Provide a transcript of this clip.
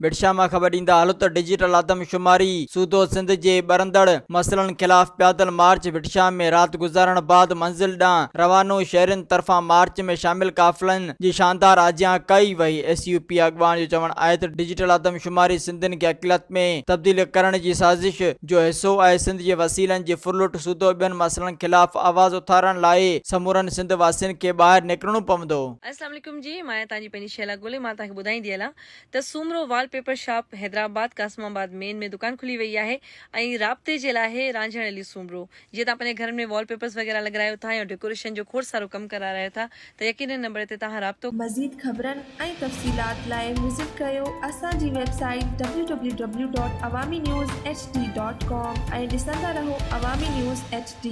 विदिशा मां ख़बर ॾींदा हलो त डिजिटल आदमशुमारी सूदो सिंध जे बरंदड़ मसइलनि ख़िलाफ़ पैदल मार्च विदिशा में राति गुज़ारण बाद मंज़िल ॾांहुं रवानो। शहरनि तरफ़ां मार्च में शामिल काफ़िलनि जी शानदार आजियां कई वई। SUP अॻवान जो चवणु आहे त डिजिटल आदमशुमारी सिंधियुनि खे अक़लियत में तब्दील करण जी साज़िश जो हिसो आहे। सिंध जे वसीलनि जी फुरलुट सूदो ॿियनि मसइलनि ख़िलाफ़ आवाज़ उथारण लाइ समूरनि सिंध वासियुनि खे ॿाहिरि निकिरणो पवंदो। अस्सलाम वालेकुम जी, मां तव्हांजी पंहिंजी शैला गोले मां तव्हांखे ॿुधाईंदी हलां त Soomro wallpaper shop Hyderabad Qasimabad main में दुकान खुली वई आहे ऐं राब्ते जे लाइ रांझण अली सूमरो। जीअं तव्हां पंहिंजे घर में वॉलपेपर्स वग़ैरह लॻायो था या डेकोरेशन जो खोड़ सारो कमु करायो था त यकीनन नंबर ते तव्हां राब्तो। मज़ीद ख़बरनि ऐं तफ़सीलात लाइ विज़िट कयो असांजी वेबसाइट www.awamiNewsHD.com ऐं ॾिसंदा रहो अवामी न्यूज़ HD।